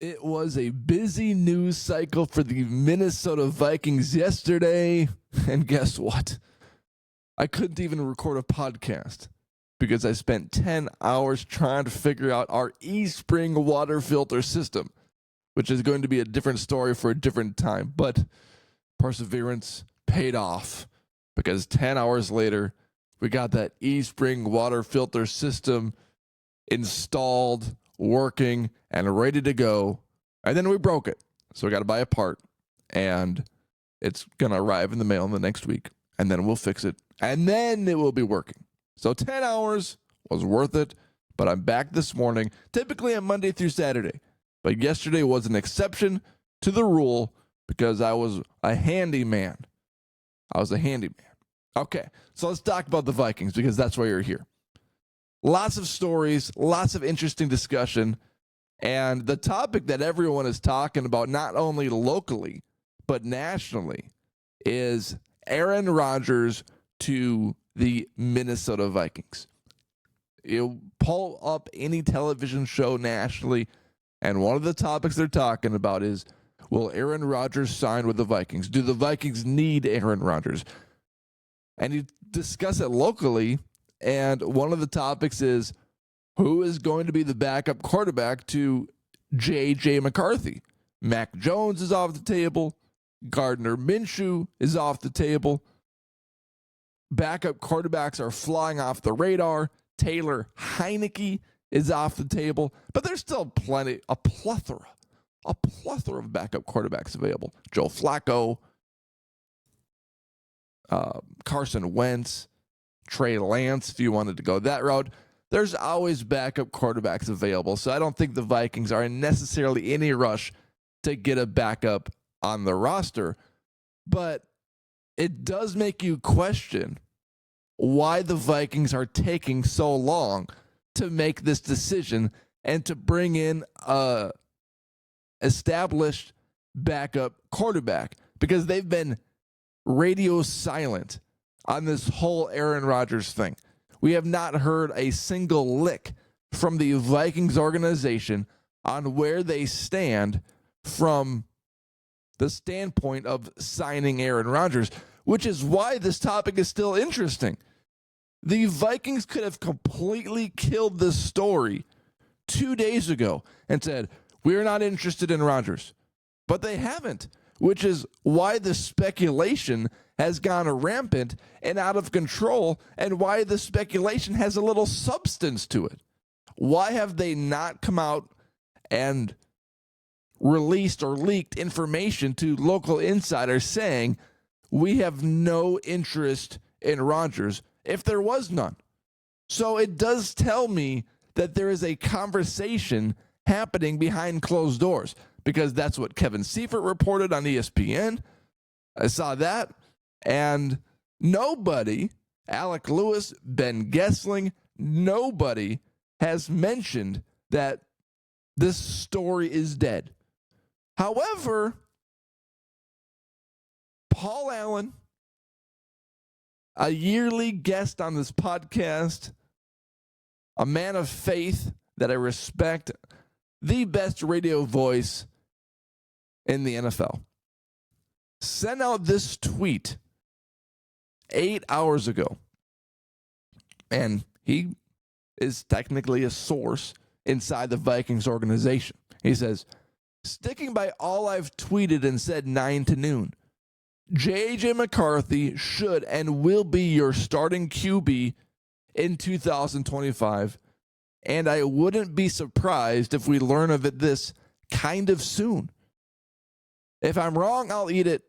It was a busy news cycle for the Minnesota Vikings yesterday. And guess what? I couldn't even record a podcast because I spent 10 hours trying to figure out our eSpring water filter system, which is going to be a different story for a different time. But perseverance paid off because 10 hours later, we got that eSpring water filter system installed, working, and ready to go. And then we broke it. So we got to buy a part, and it's going to arrive in the mail in the next week, and then we'll fix it, and then it will be working. So 10 hours was worth it, but I'm back this morning. Typically I'm Monday through Saturday, but yesterday was an exception to the rule because I was a handyman. Okay, so let's talk about the Vikings because that's why you're here. Lots of stories, lots of interesting discussion, and the topic that everyone is talking about, not only locally, but nationally, is Aaron Rodgers to the Minnesota Vikings. You pull up any television show nationally, and one of the topics they're talking about is, will Aaron Rodgers sign with the Vikings? Do the Vikings need Aaron Rodgers? And you discuss it locally, and one of the topics is, who is going to be the backup quarterback to J.J. McCarthy? Mac Jones is off the table. Gardner Minshew is off the table. Backup quarterbacks are flying off the radar. Taylor Heineke is off the table. But there's still a plethora of backup quarterbacks available. Joe Flacco, Carson Wentz, Trey Lance, if you wanted to go that route. There's always backup quarterbacks available, so I don't think the Vikings are in necessarily any rush to get a backup on the roster. But it does make you question why the Vikings are taking so long to make this decision and to bring in a established backup quarterback, because they've been radio silent on this whole Aaron Rodgers thing. We have not heard a single lick from the Vikings organization on where they stand from the standpoint of signing Aaron Rodgers, which is why this topic is still interesting. The Vikings could have completely killed this story 2 days ago and said, we're not interested in Rodgers. But they haven't, which is why the speculation has gone rampant and out of control, and why the speculation has a little substance to it. Why have they not come out and released or leaked information to local insiders saying, we have no interest in Rodgers, if there was none? So it does tell me that there is a conversation happening behind closed doors, because that's what Kevin Seifert reported on ESPN. I saw that. And nobody, Alec Lewis, Ben Gessling, nobody has mentioned that this story is dead. However, Paul Allen, a yearly guest on this podcast, a man of faith that I respect, the best radio voice in the NFL, sent out this tweet 8 hours ago. And he is technically a source inside the Vikings organization. He says, sticking by all I've tweeted and said 9 to noon, J.J. McCarthy should and will be your starting QB in 2025. And I wouldn't be surprised if we learn of it this kind of soon. If I'm wrong, I'll eat it,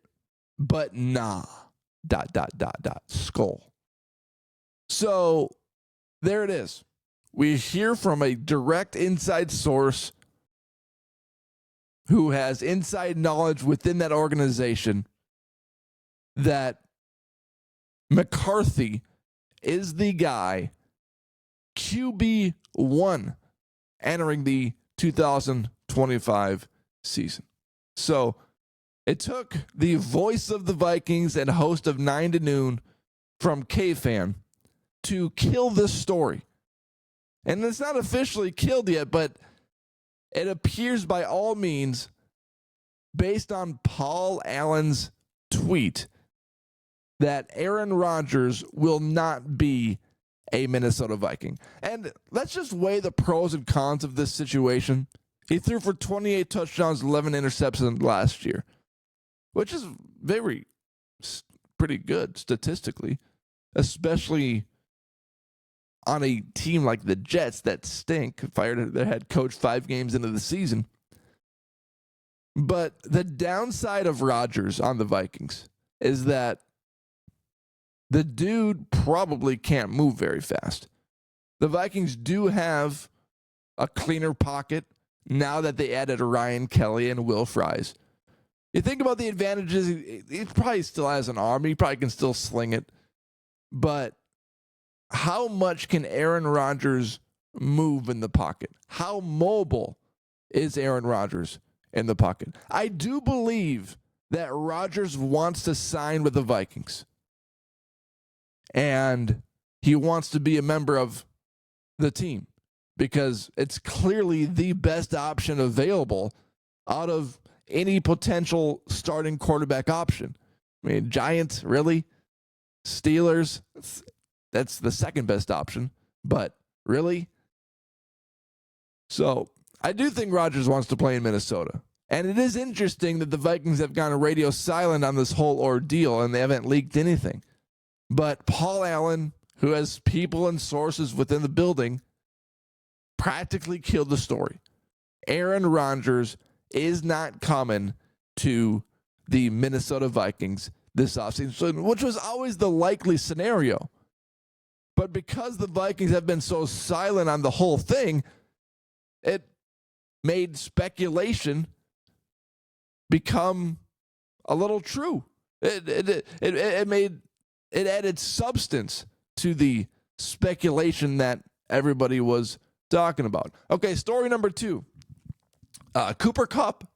but nah. ... skull. So there it is. We hear from a direct inside source who has inside knowledge within that organization that McCarthy is the guy, QB1, entering the 2025 season. So it took the voice of the Vikings and host of 9 to noon from K-Fan to kill this story. And it's not officially killed yet, but it appears by all means, based on Paul Allen's tweet, that Aaron Rodgers will not be a Minnesota Viking. And let's just weigh the pros and cons of this situation. He threw for 28 touchdowns, 11 interceptions last year, which is pretty good statistically, especially on a team like the Jets that stink, fired their head coach 5 games into the season. But the downside of Rodgers on the Vikings is that the dude probably can't move very fast. The Vikings do have a cleaner pocket now that they added Ryan Kelly and Will Fries. You think about the advantages, he probably still has an arm. He probably can still sling it. But how much can Aaron Rodgers move in the pocket? How mobile is Aaron Rodgers in the pocket? I do believe that Rodgers wants to sign with the Vikings. And he wants to be a member of the team because it's clearly the best option available out of any potential starting quarterback option. I mean, Giants, really? Steelers, that's the second best option, but really? So I do think Rodgers wants to play in Minnesota. And it is interesting that the Vikings have gone radio silent on this whole ordeal and they haven't leaked anything. But Paul Allen, who has people and sources within the building, practically killed the story. Aaron Rodgers is not coming to the Minnesota Vikings this offseason, which was always the likely scenario. But because the Vikings have been so silent on the whole thing, it made speculation become a little true. It added substance to the speculation that everybody was talking about. Okay, story number 2. Cooper Kupp,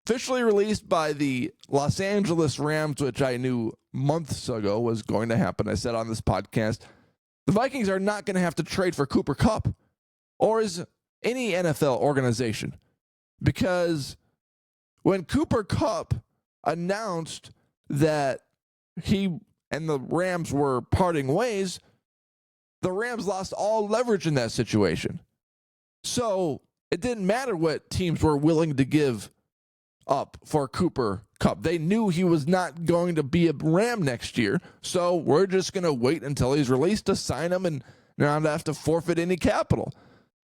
officially released by the Los Angeles Rams, which I knew months ago was going to happen. I said on this podcast, the Vikings are not going to have to trade for Cooper Kupp, or is any NFL organization, because when Cooper Kupp announced that he and the Rams were parting ways, the Rams lost all leverage in that situation. So it didn't matter what teams were willing to give up for Cooper Kupp. They knew he was not going to be a Ram next year, so we're just going to wait until he's released to sign him and not have to forfeit any capital.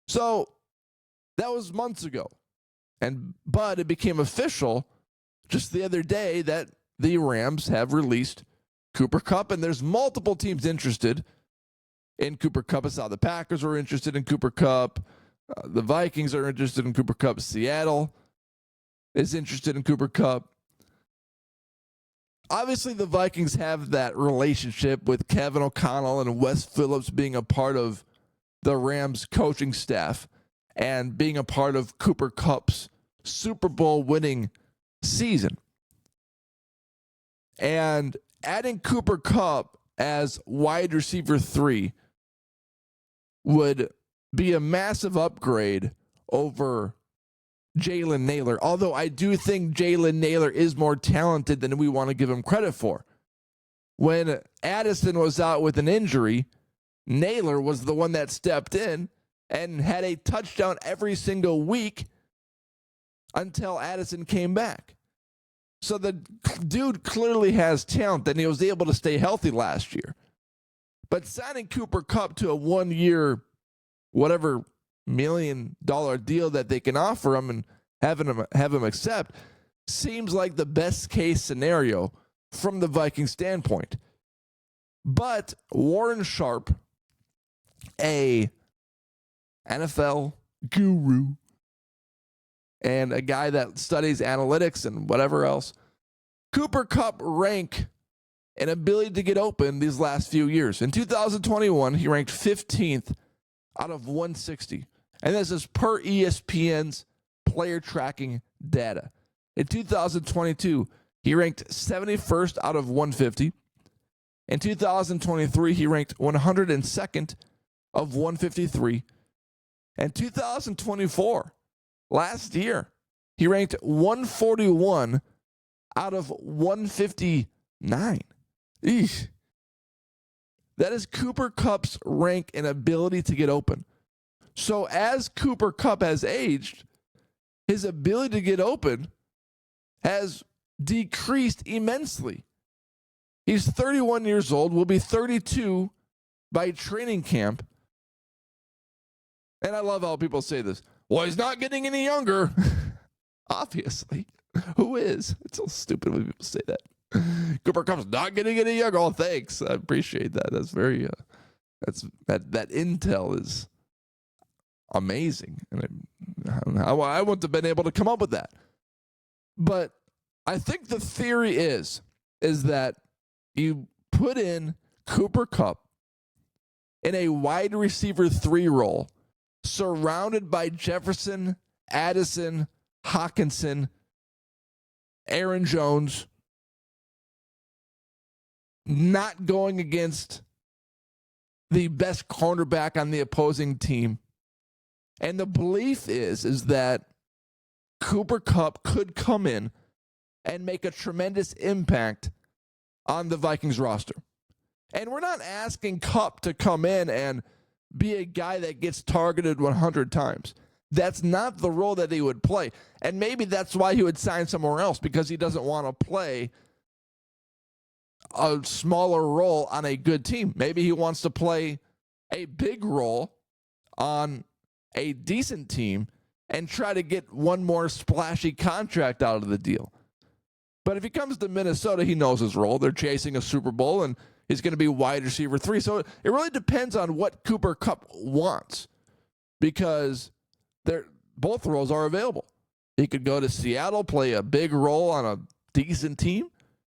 So that was months ago. But it became official just the other day that the Rams have released Cooper Kupp, and there's multiple teams interested in Cooper Kupp. I saw the Packers were interested in Cooper Kupp. The Vikings are interested in Cooper Kupp. Seattle is interested in Cooper Kupp. Obviously, the Vikings have that relationship with Kevin O'Connell and Wes Phillips being a part of the Rams coaching staff and being a part of Cooper Kupp's Super Bowl winning season. And adding Cooper Kupp as wide receiver 3 would be a massive upgrade over Jalen Nailor, although I do think Jalen Nailor is more talented than we want to give him credit for. When Addison was out with an injury, Nailor was the one that stepped in and had a touchdown every single week until Addison came back. So the dude clearly has talent, and he was able to stay healthy last year. But signing Cooper Kupp to a 1-year, whatever $1 million deal that they can offer him and have him accept seems like the best case scenario from the Viking standpoint. But Warren Sharp, a NFL guru and a guy that studies analytics and whatever else, Cooper Kupp rank an ability to get open these last few years. In 2021, he ranked 15th out of 160. And this is per ESPN's player tracking data. In 2022, he ranked 71st out of 150. In 2023, he ranked 102nd of 153. And 2024, last year. He ranked 141 out of 159. Eesh. That is Cooper Kupp's rank and ability to get open. So as Cooper Kupp has aged, his ability to get open has decreased immensely. He's 31 years old, will be 32 by training camp. And I love how people say this. Well, he's not getting any younger. Obviously. Who is? It's so stupid when people say that. Cooper Kupp's not getting any younger. Oh, thanks. I appreciate that. That's very, that intel is amazing. And I wouldn't have been able to come up with that. But I think the theory is that you put in Cooper Kupp in a wide receiver 3 role, surrounded by Jefferson, Addison, Hockenson, Aaron Jones, not going against the best cornerback on the opposing team. And the belief is that Cooper Kupp could come in and make a tremendous impact on the Vikings roster. And we're not asking Kupp to come in and be a guy that gets targeted 100 times. That's not the role that he would play. And maybe that's why he would sign somewhere else, because he doesn't want to play a smaller role on a good team. Maybe he wants to play a big role on a decent team and try to get one more splashy contract out of the deal. But if he comes to Minnesota, he knows his role. They're chasing a Super Bowl, and he's going to be wide receiver 3. So it really depends on what Cooper Kupp wants, because both roles are available. He could go to Seattle, play a big role on a decent team.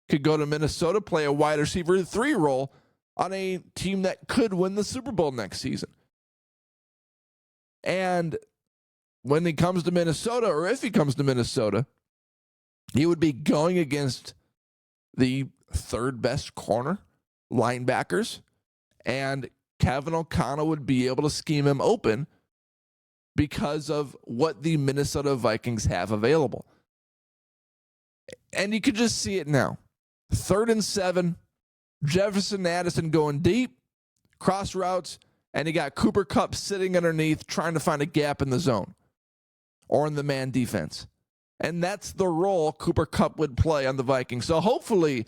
Could go to Minnesota, play a wide receiver 3 role on a team that could win the Super Bowl next season. And when he comes to Minnesota, or if he comes to Minnesota, he would be going against the 3rd best corner linebackers, and Kevin O'Connell would be able to scheme him open because of what the Minnesota Vikings have available. And you could just see it now. 3rd and 7, Jefferson, Addison going deep, cross routes, and you got Cooper Kupp sitting underneath trying to find a gap in the zone or in the man defense. And that's the role Cooper Kupp would play on the Vikings. So hopefully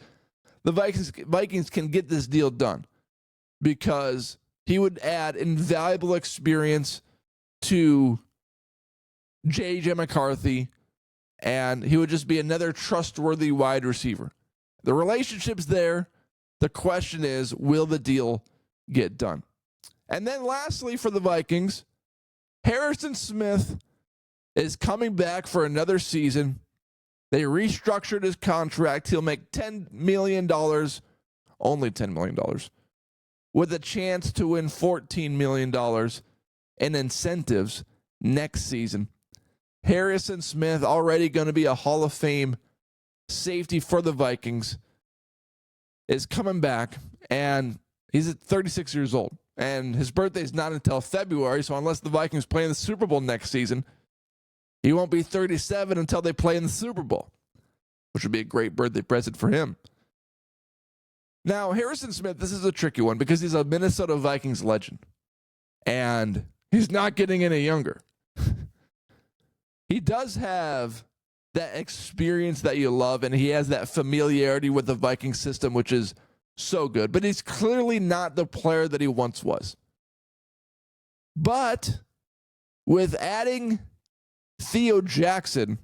the Vikings can get this deal done, because he would add invaluable experience to J.J. McCarthy, and he would just be another trustworthy wide receiver. The relationship's there. The question is, will the deal get done? And then lastly for the Vikings, Harrison Smith is coming back for another season. They restructured his contract. He'll make $10 million, only $10 million, with a chance to win $14 million in incentives next season. Harrison Smith, already going to be a Hall of Fame safety for the Vikings, is coming back, and he's at 36 years old. And his birthday is not until February, so unless the Vikings play in the Super Bowl next season, he won't be 37 until they play in the Super Bowl, which would be a great birthday present for him. Now, Harrison Smith, this is a tricky one because he's a Minnesota Vikings legend, and he's not getting any younger. He does have that experience that you love, and he has that familiarity with the Viking system, which is so good. But he's clearly not the player that he once was. But with adding Theo Jackson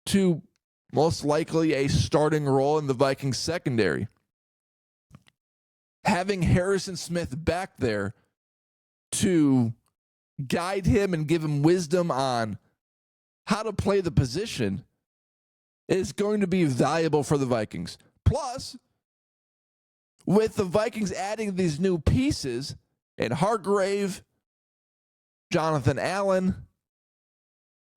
to most likely a starting role in the Vikings secondary, having Harrison Smith back there to guide him and give him wisdom on how to play the position is going to be valuable for the Vikings. Plus, with the Vikings adding these new pieces in Hargrave, Jonathan Allen,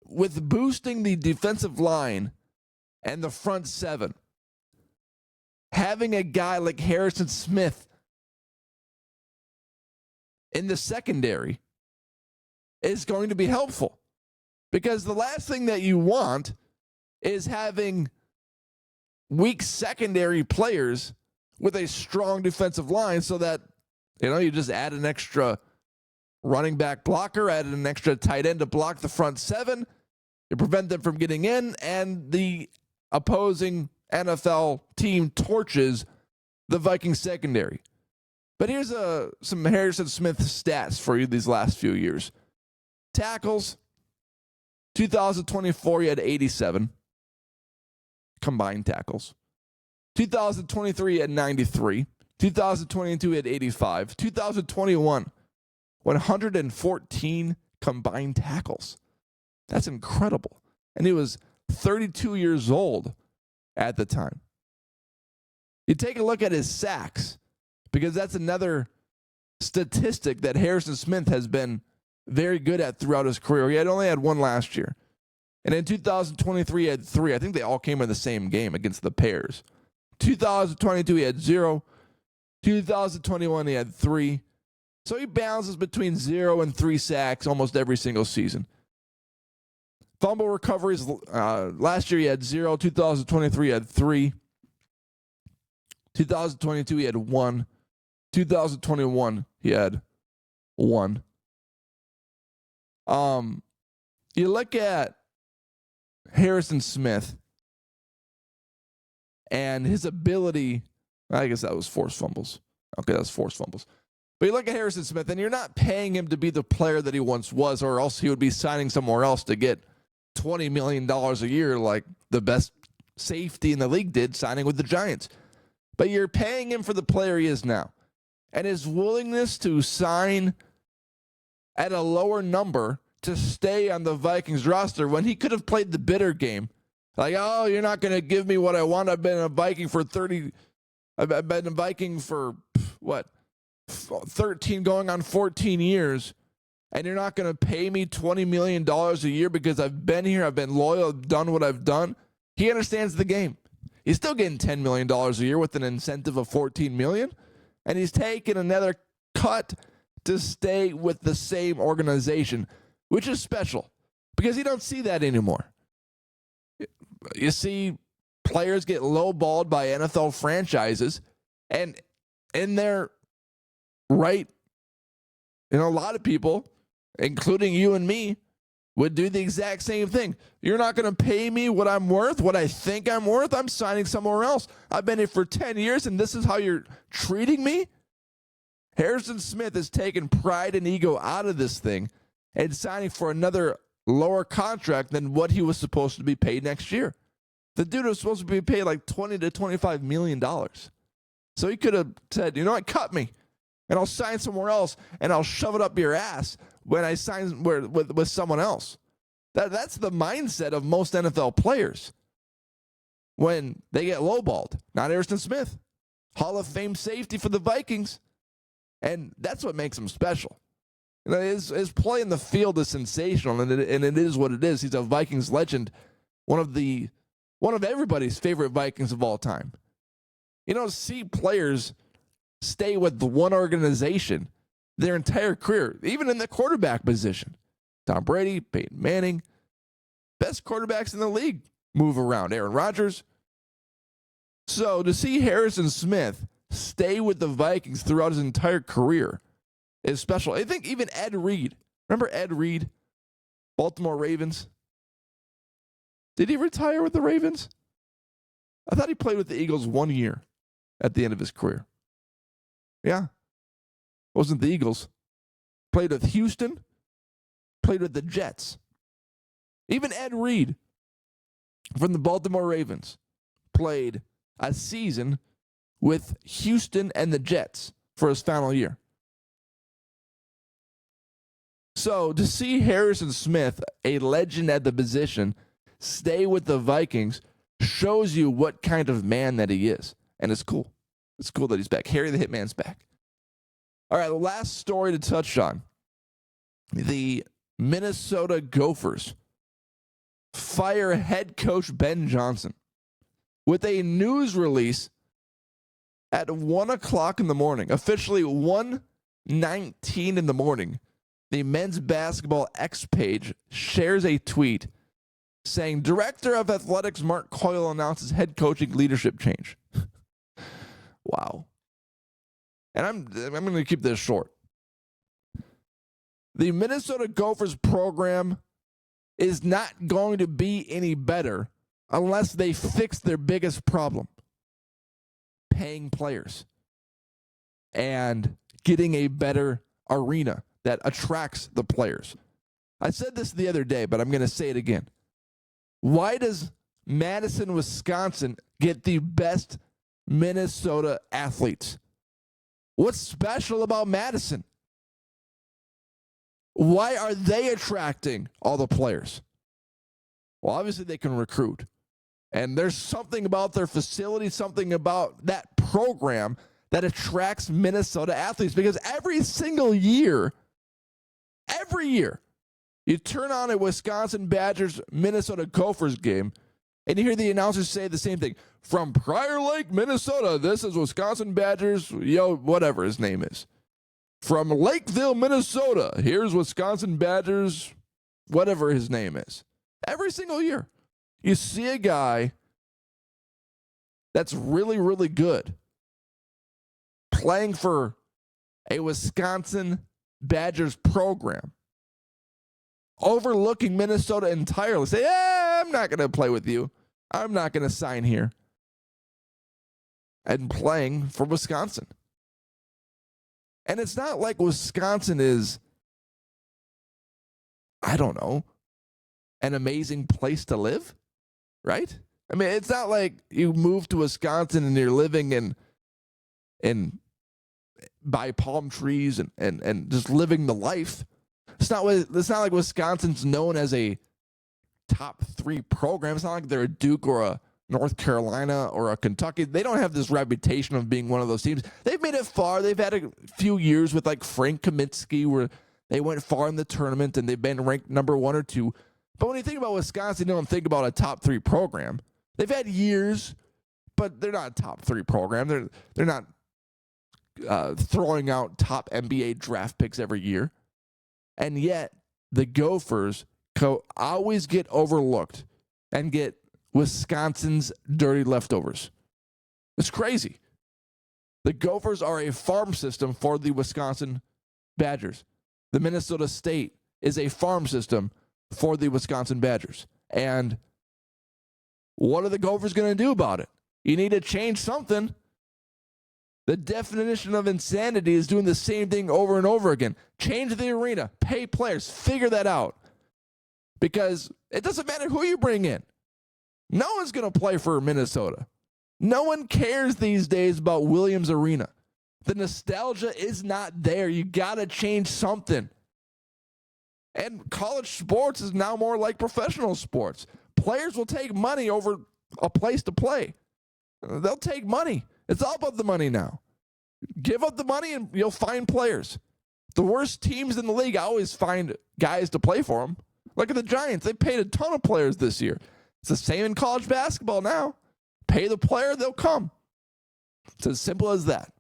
with boosting the defensive line and the front 7, having a guy like Harrison Smith in the secondary is going to be helpful. Because the last thing that you want is having weak secondary players with a strong defensive line so that, you just add an extra running back blocker, add an extra tight end to block the front seven. You prevent them from getting in, and the opposing NFL team torches the Vikings secondary. But here's some Harrison Smith stats for you these last few years. Tackles, 2024 he had 87 combined tackles. 2023 he had 93. 2022 he had 85. 2021, 114 combined tackles. That's incredible. And he was 32 years old at the time. You take a look at his sacks, because that's another statistic that Harrison Smith has been very good at throughout his career. He only had one last year. And in 2023, he had 3. I think they all came in the same game against the Bears. 2022, he had 0. 2021, he had 3. So he bounces between 0 and 3 sacks almost every single season. Fumble recoveries, last year he had 0. 2023, he had 3. 2022, he had 1. 2021, he had 1. You look at Harrison Smith and his ability, I guess that was forced fumbles. Okay, that's forced fumbles. But you look at Harrison Smith, and you're not paying him to be the player that he once was, or else he would be signing somewhere else to get $20 million a year like the best safety in the league did, signing with the Giants. But you're paying him for the player he is now. And his willingness to sign at a lower number to stay on the Vikings roster when he could have played the bitter game. Like, oh, you're not going to give me what I want. I've been a Viking for 13 going on 14 years. And you're not going to pay me $20 million a year because I've been here, I've been loyal, I've done what I've done. He understands the game. He's still getting $10 million a year with an incentive of $14 million. And he's taking another cut to stay with the same organization, which is special because you don't see that anymore. You see players get lowballed by NFL franchises, and in their right, a lot of people, including you and me, would do the exact same thing. You're not going to pay me what I'm worth, what I think I'm worth. I'm signing somewhere else. I've been here for 10 years, and this is how you're treating me? Harrison Smith has taken pride and ego out of this thing and signing for another lower contract than what he was supposed to be paid next year. The dude was supposed to be paid like $20 to $25 million. So he could have said, you know what, cut me, and I'll sign somewhere else, and I'll shove it up your ass when I sign with someone else. That's the mindset of most NFL players when they get lowballed. Not Harrison Smith. Hall of Fame safety for the Vikings. And that's what makes him special. His play in the field is sensational, and it is what it is. He's a Vikings legend, one of everybody's favorite Vikings of all time. See players stay with the one organization their entire career, even in the quarterback position. Tom Brady, Peyton Manning, best quarterbacks in the league move around. Aaron Rodgers. So to see Harrison Smith stay with the Vikings throughout his entire career is special. I think even Ed Reed. Remember Ed Reed? Baltimore Ravens. Did he retire with the Ravens? I thought he played with the Eagles 1 year at the end of his career. Yeah. Wasn't the Eagles. Played with Houston. Played with the Jets. Even Ed Reed from the Baltimore Ravens played a season with Houston and the Jets for his final year. So to see Harrison Smith, a legend at the position, stay with the Vikings shows you what kind of man that he is. And it's cool. It's cool that he's back. Harry the Hitman's back. All right, the last story to touch on. The Minnesota Gophers fire head coach Ben Johnson with a news release at 1 o'clock in the morning, officially 1:19 in the morning. the men's basketball X page shares a tweet saying, Director of Athletics Mark Coyle announces head coaching leadership change. Wow. And I'm going to keep this short. The Minnesota Gophers program is not going to be any better unless they fix their biggest problem, paying players and getting a better arena that attracts the players. I said this the other day, but I'm going to say it again. Why does Madison, Wisconsin get the best Minnesota athletes? What's special about Madison? Why are they attracting all the players? Well, obviously they can recruit. And there's something about their facility, something about that program that attracts Minnesota athletes, because every single year, you turn on a Wisconsin Badgers Minnesota Gophers game and you hear the announcers say the same thing. From Prior Lake, Minnesota, this is Wisconsin Badgers, whatever his name is. From Lakeville, Minnesota, here's Wisconsin Badgers, whatever his name is. Every single year, you see a guy that's really, really good playing for a Wisconsin Badgers program, overlooking Minnesota entirely. Say, I'm not going to play with you. I'm not going to sign here. And playing for Wisconsin. And it's not like Wisconsin is, I don't know, an amazing place to live, right? I mean, it's not like you move to Wisconsin and you're living in by palm trees and just living the life. It's not like Wisconsin's known as a top 3 program. It's not like they're a Duke or a North Carolina or a Kentucky. They don't have this reputation of being one of those teams. They've made it far. They've had a few years with like Frank Kaminsky where they went far in the tournament and they've been ranked number 1 or 2. But when you think about Wisconsin, you don't think about a top 3 program. They've had years, but they're not a top 3 program. They're not throwing out top NBA draft picks every year. And yet the Gophers always get overlooked and get Wisconsin's dirty leftovers. It's crazy. The Gophers are a farm system for the Wisconsin Badgers. The Minnesota State is a farm system for the Wisconsin Badgers. And what are the Gophers going to do about it? You need to change something. The definition of insanity is doing the same thing over and over again. Change the arena, pay players, figure that out. Because it doesn't matter who you bring in. No one's going to play for Minnesota. No one cares these days about Williams Arena. The nostalgia is not there. You got to change something. And college sports is now more like professional sports. Players will take money over a place to play. They'll take money. It's all about the money now. Give up the money and you'll find players. The worst teams in the league always find guys to play for them. Look at the Giants. They paid a ton of players this year. It's the same in college basketball now. Pay the player, they'll come. It's as simple as that.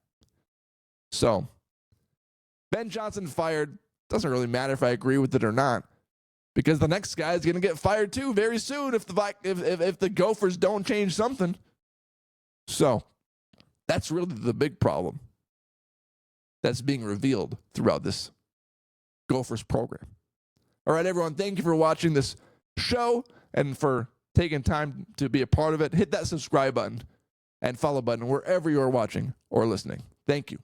So, Ben Johnson fired. Doesn't really matter if I agree with it or not, because the next guy is going to get fired too very soon if the Gophers don't change something. So, that's really the big problem that's being revealed throughout this Gophers program. All right, everyone, thank you for watching this show and for taking time to be a part of it. Hit that subscribe button and follow button wherever you are watching or listening. Thank you.